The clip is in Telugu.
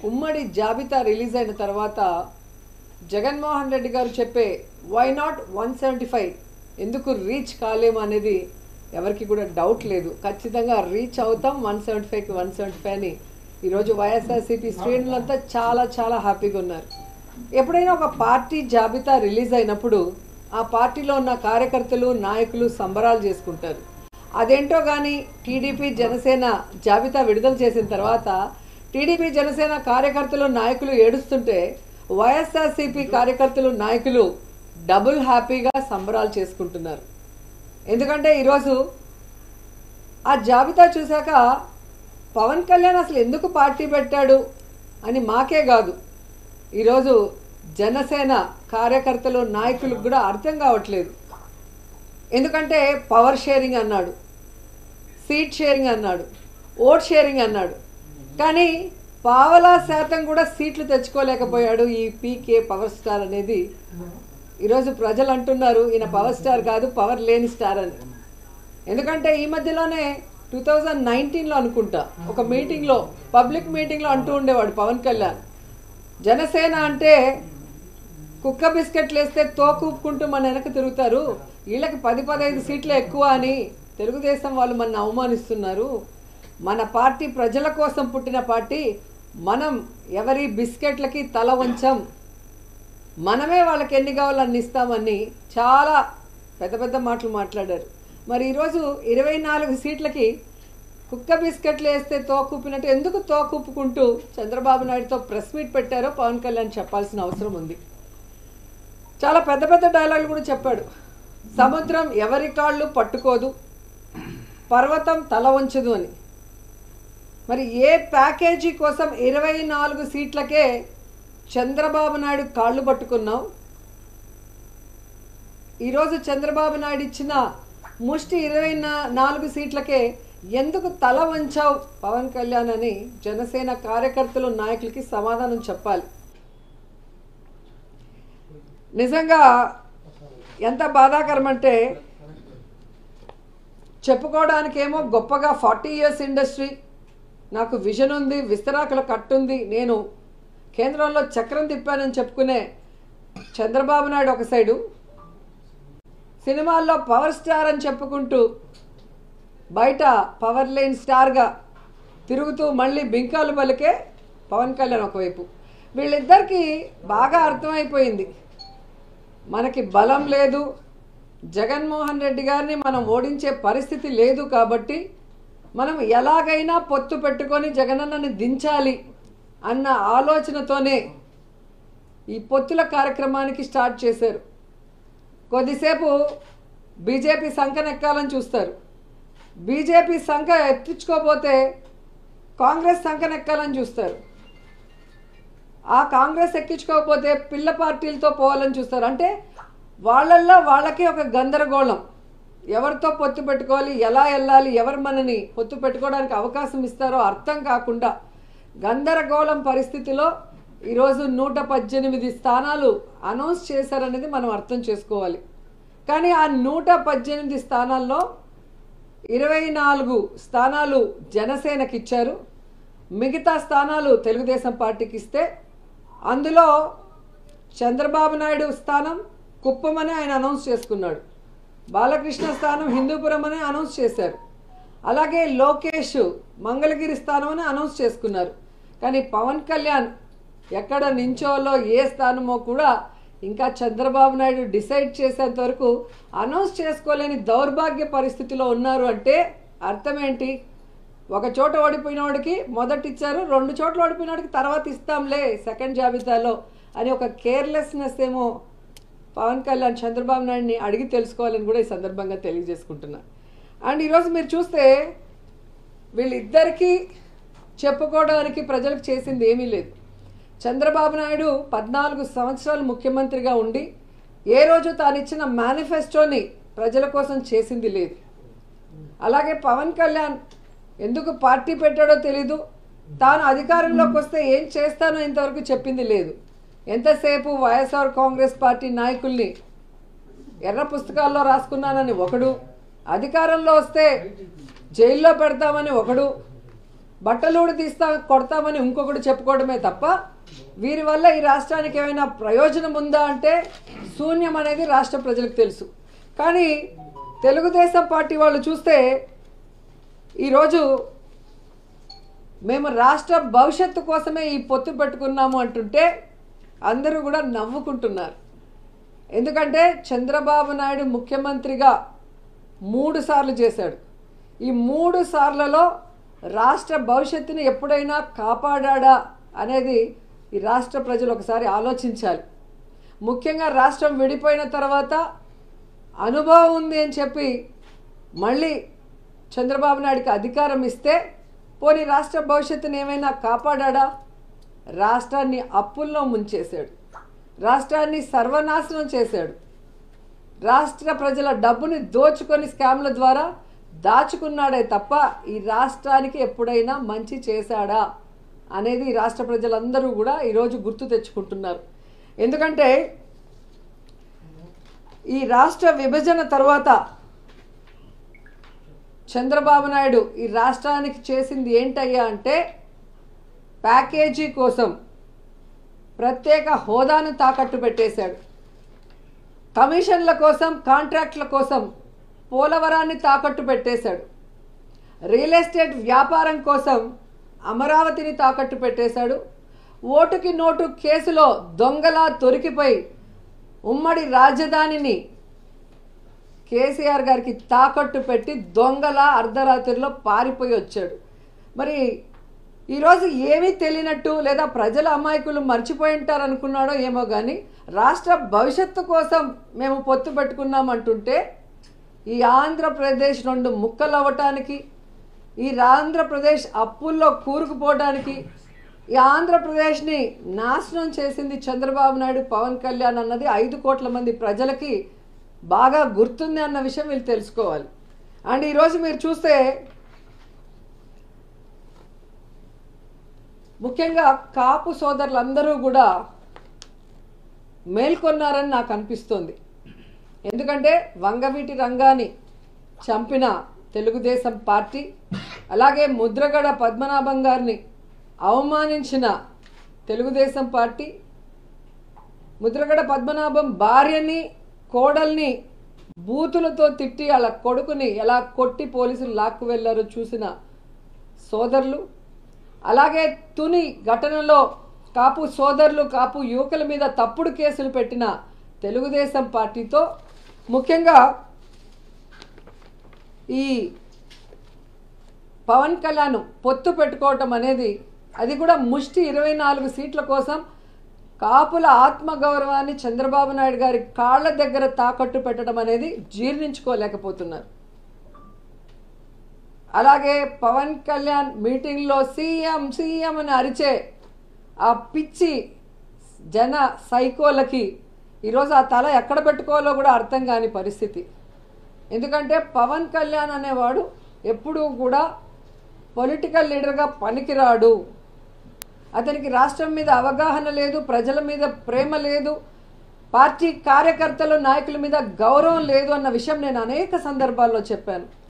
ఉమ్మడి జాబితా రిలీజ్ అయిన తర్వాత జగన్మోహన్ రెడ్డి గారు చెప్పే వై నాట్ 175 ఎందుకు రీచ్ కాలేము అనేది ఎవరికి కూడా డౌట్ లేదు. ఖచ్చితంగా రీచ్ అవుతాం 175కి 175 అని ఈరోజు వైఎస్ఆర్సీపీ శ్రేణులంతా చాలా చాలా హ్యాపీగా ఉన్నారు. ఎప్పుడైనా ఒక పార్టీ జాబితా రిలీజ్ అయినప్పుడు ఆ పార్టీలో ఉన్న కార్యకర్తలు నాయకులు సంబరాలు చేసుకుంటారు. అదేంటో కానీ టీడీపీ జనసేన జాబితా విడుదల చేసిన తర్వాత టీడీపీ జనసేన కార్యకర్తలు నాయకులు ఏడుస్తుంటే వైఎస్ఆర్సీపీ కార్యకర్తలు నాయకులు డబుల్ హ్యాపీగా సంబరాలు చేసుకుంటున్నారు. ఎందుకంటే ఈరోజు ఆ జాబితా చూశాక పవన్ కళ్యాణ్ అసలు ఎందుకు పార్టీ పెట్టాడు అని మాకే కాదు, ఈరోజు జనసేన కార్యకర్తలు నాయకులకు కూడా అర్థం కావట్లేదు. ఎందుకంటే పవర్ షేరింగ్ అన్నాడు, సీట్ షేరింగ్ అన్నాడు, ఓట్ షేరింగ్ అన్నాడు, కానీ పావలా శాతం కూడా సీట్లు తెచ్చుకోలేకపోయాడు ఈ పీకే పవర్ స్టార్ అనేది. ఈరోజు ప్రజలు అంటున్నారు ఈయన పవర్ స్టార్ కాదు, పవర్ లేని స్టార్ అని. ఎందుకంటే ఈ మధ్యలోనే 2019లో అనుకుంటా ఒక మీటింగ్లో, పబ్లిక్ మీటింగ్లో అంటూ ఉండేవాడు పవన్ కళ్యాణ్, జనసేన అంటే కుక్క బిస్కెట్లు వేస్తే తోకూపుకుంటూ మన వెనక తిరుగుతారు, వీళ్ళకి 10-15 సీట్లు ఎక్కువ అని తెలుగుదేశం వాళ్ళు మన అవమానిస్తున్నారు, మన పార్టీ ప్రజల కోసం పుట్టిన పార్టీ, మనం ఎవరి బిస్కెట్లకి తల వంచం, మనమే వాళ్ళకి ఎన్ని కావాలో అన్ని ఇస్తామని చాలా పెద్ద పెద్ద మాటలు మాట్లాడారు. మరి ఈరోజు 24 సీట్లకి కుక్క బిస్కెట్లు వేస్తే తోకూపినట్టు ఎందుకు తోకూపుకుంటూ చంద్రబాబు నాయుడుతో ప్రెస్ మీట్ పెట్టారో పవన్ కళ్యాణ్ చెప్పాల్సిన అవసరం ఉంది. చాలా పెద్ద పెద్ద డైలాగులు కూడా చెప్పాడు. సముద్రం ఎవరి కాళ్ళు పట్టుకోదు, పర్వతం తల వంచదు అని. మరి ఏ ప్యాకేజీ కోసం 24 సీట్లకే చంద్రబాబు నాయుడు కాళ్ళు పట్టుకున్నాం, ఈరోజు చంద్రబాబు నాయుడు ఇచ్చిన ముష్టి 24 సీట్లకే ఎందుకు తల వంచావు పవన్ కళ్యాణ్ అని జనసేన కార్యకర్తలు నాయకులకి సమాధానం చెప్పాలి. నిజంగా ఎంత బాధాకరం అంటే, చెప్పుకోవడానికేమో గొప్పగా 40 years ఇండస్ట్రీ, నాకు విజన్ ఉంది, విస్తరాకుల కట్టుంది, నేను కేంద్రంలో చక్రం తిప్పానని చెప్పుకునే చంద్రబాబు నాయుడు ఒక సైడు, సినిమాల్లో పవర్ స్టార్ అని చెప్పుకుంటూ బయట పవర్ లేని స్టార్గా తిరుగుతూ మళ్ళీ బింకాలు పలికే పవన్ కళ్యాణ్ ఒకవైపు. వీళ్ళిద్దరికీ బాగా అర్థమైపోయింది, మనకి బలం లేదు, జగన్మోహన్ రెడ్డి గారిని మనం ఓడించే పరిస్థితి లేదు, కాబట్టి మనం ఎలాగైనా పొత్తు పెట్టుకొని జగనన్నని దించాలి అన్న ఆలోచనతోనే ఈ పొత్తుల కార్యక్రమానికి స్టార్ట్ చేశారు. కొద్దిసేపు బీజేపీ సంకనెక్కాలని చూస్తారు, బీజేపీ సంఖ ఎత్తించుకోపోతే కాంగ్రెస్ సంకనెక్కాలని చూస్తారు, ఆ కాంగ్రెస్ ఎక్కించుకోకపోతే పిల్ల పార్టీలతో పోవాలని చూస్తారు. అంటే వాళ్ళల్లో వాళ్ళకి ఒక గందరగోళం, ఎవరితో పొత్తు పెట్టుకోవాలి, ఎలా వెళ్ళాలి, ఎవరు మనని పొత్తు పెట్టుకోవడానికి అవకాశం ఇస్తారో అర్థం కాకుండా గందరగోళం పరిస్థితిలో ఈరోజు 118 స్థానాలు అనౌన్స్ చేశారనేది మనం అర్థం చేసుకోవాలి. కానీ ఆ 118 స్థానాల్లో 24 స్థానాలు జనసేనకి ఇచ్చారు, మిగతా స్థానాలు తెలుగుదేశం పార్టీకి ఇస్తే అందులో చంద్రబాబు నాయుడు స్థానం కుప్పమని ఆయన అనౌన్స్ చేసుకున్నాడు, బాలకృష్ణ స్థానం హిందూపురం అని అనౌన్స్ చేశారు, అలాగే లోకేష్ మంగళగిరి స్థానం అని అనౌన్స్ చేసుకున్నారు. కానీ పవన్ కళ్యాణ్ ఎక్కడ నించోలో ఏ స్థానమో కూడా ఇంకా చంద్రబాబు నాయుడు డిసైడ్ చేసేంత వరకు అనౌన్స్ చేసుకోలేని దౌర్భాగ్య పరిస్థితిలో ఉన్నారు. అంటే అర్థం ఏంటి, ఒక చోట ఓడిపోయిన వాడికి మొదటి ఇచ్చారు, 2 చోట్ల ఓడిపోయిన వాడికి తర్వాత ఇస్తాంలే సెకండ్ జాబితాలో అని ఒక కేర్లెస్నెస్ ఏమో పవన్ కళ్యాణ్ చంద్రబాబు నాయుడిని అడిగి తెలుసుకోవాలని కూడా ఈ సందర్భంగా తెలియజేసుకుంటున్నా. అండ్ ఈరోజు మీరు చూస్తే వీళ్ళిద్దరికీ చెప్పుకోవడానికి ప్రజలకు చేసింది ఏమీ లేదు. చంద్రబాబు నాయుడు 14 సంవత్సరాలు ముఖ్యమంత్రిగా ఉండి ఏ రోజు తాను ఇచ్చిన మేనిఫెస్టోని ప్రజల కోసం చేసింది లేదు. అలాగే పవన్ కళ్యాణ్ ఎందుకు పార్టీ పెట్టాడో తెలీదు, తాను అధికారంలోకి వస్తే ఏం చేస్తానో ఇంతవరకు చెప్పింది లేదు. ఎంతసేపు వైఎస్ఆర్ కాంగ్రెస్ పార్టీ నాయకుల్ని ఎర్ర పుస్తకాల్లో రాసుకున్నానని ఒకడు, అధికారంలో వస్తే జైల్లో పెడతామని ఒకడు, బట్టలూడు తీస్తా కొడతామని ఇంకొకటి చెప్పుకోవడమే తప్ప వీరి వల్ల ఈ రాష్ట్రానికి ఏమైనా ప్రయోజనం ఉందా అంటే శూన్యం అనేది రాష్ట్ర ప్రజలకు తెలుసు. కానీ తెలుగుదేశం పార్టీ వాళ్ళు చూస్తే ఈరోజు మేము రాష్ట్ర భవిష్యత్తు కోసమే ఈ పొత్తు పెట్టుకున్నాము అంటుంటే అందరూ కూడా నవ్వుకుంటున్నారు. ఎందుకంటే చంద్రబాబు నాయుడు ముఖ్యమంత్రిగా 3 సార్లు చేశాడు. ఈ 3 సార్లలో రాష్ట్ర భవిష్యత్తుని ఎప్పుడైనా కాపాడా అనేది ఈ రాష్ట్ర ప్రజలు ఒకసారి ఆలోచించాలి. ముఖ్యంగా రాష్ట్రం విడిపోయిన తర్వాత అనుభవం ఉంది అని చెప్పి మళ్ళీ చంద్రబాబు నాయుడికి అధికారం ఇస్తే పోనీ రాష్ట్ర భవిష్యత్తుని ఏమైనా కాపాడా? రాష్ట్రాన్ని అప్పుల్లో ముంచేశాడు, రాష్ట్రాన్ని సర్వనాశనం చేశాడు, రాష్ట్ర ప్రజల డబ్బుని దోచుకొని స్కామ్ల ద్వారా దాచుకున్నాడే తప్ప ఈ రాష్ట్రానికి ఎప్పుడైనా మంచి చేశాడా అనేది ఈ రాష్ట్ర ప్రజలందరూ కూడా ఈరోజు గుర్తు తెచ్చుకుంటున్నారు. ఎందుకంటే ఈ రాష్ట్ర విభజన తర్వాత చంద్రబాబు నాయుడు ఈ రాష్ట్రానికి చేసింది ఏంటయ్యా అంటే ప్యాకేజీ కోసం ప్రత్యేక హోదాను తాకట్టు పెట్టేశాడు, కమిషన్ల కోసం కాంట్రాక్ట్ల కోసం పోలవరాన్ని తాకట్టు పెట్టేశాడు, రియల్ ఎస్టేట్ వ్యాపారం కోసం అమరావతిని తాకట్టు పెట్టేశాడు, ఓటుకి నోటు కేసులో దొంగలా దొరికిపోయి ఉమ్మడి రాజధానిని కేసీఆర్ గారికి తాకట్టు పెట్టి దొంగలా అర్ధరాత్రిలో పారిపోయి వచ్చాడు. మరి ఈరోజు ఏమీ తెలియనట్టు లేదా ప్రజల అమాయకులు మర్చిపోయి ఉంటారు అనుకున్నాడో ఏమో కానీ రాష్ట్ర భవిష్యత్తు కోసం మేము పొత్తు పెట్టుకున్నామంటుంటే ఈ ఆంధ్రప్రదేశ్ 2 ముక్కలు అవ్వటానికి, ఈ ఆంధ్రప్రదేశ్ అప్పుల్లో కూరుకుపోవడానికి, ఈ ఆంధ్రప్రదేశ్ని నాశనం చేసింది చంద్రబాబు నాయుడు, పవన్ కళ్యాణ్ అన్నది 5 కోట్ల మంది ప్రజలకి బాగా గుర్తుంది అన్న విషయం వీళ్ళు తెలుసుకోవాలి. అండ్ ఈరోజు మీరు చూస్తే ముఖ్యంగా కాపు సోదరులందరూ కూడా మేల్కొన్నారని నాకు అనిపిస్తుంది. ఎందుకంటే వంగవీటి రంగాన్ని చంపిన తెలుగుదేశం పార్టీ, అలాగే ముద్రగడ పద్మనాభం గారిని అవమానించిన తెలుగుదేశం పార్టీ, ముద్రగడ పద్మనాభం భార్యని కోడల్ని బూతులతో తిట్టి అలా కొడుకుని ఎలా కొట్టి పోలీసులు లాక్కు వెళ్ళారో చూసిన సోదరులు, అలాగే తుని ఘటనలో కాపు సోదరులు కాపు యువకుల మీద తప్పుడు కేసులు పెట్టిన తెలుగుదేశం పార్టీతో ముఖ్యంగా ఈ పవన్ కళ్యాణ్ పొత్తు పెట్టుకోవటం అనేది అది కూడా ముష్టి 24 సీట్ల కోసం కాపుల ఆత్మగౌరవాన్ని చంద్రబాబు నాయుడు గారి కాళ్ళ దగ్గర తాకట్టు పెట్టడం అనేది జీర్ణించుకోలేకపోతున్నారు. అలాగే పవన్ కళ్యాణ్ మీటింగ్లో సీఎం సీఎం అని అరిచే ఆ పిచ్చి జన సైకోలకి ఈరోజు ఆ తల ఎక్కడ పెట్టుకోవాలో కూడా అర్థం కాని పరిస్థితి. ఎందుకంటే పవన్ కళ్యాణ్ అనేవాడు ఎప్పుడూ కూడా పొలిటికల్ లీడర్గా పనికిరాడు, అతనికి రాష్ట్రం మీద అవగాహన లేదు, ప్రజల మీద ప్రేమ లేదు, పార్టీ కార్యకర్తలు నాయకుల మీద గౌరవం లేదు అన్న విషయం నేను అనేక సందర్భాల్లో చెప్పాను.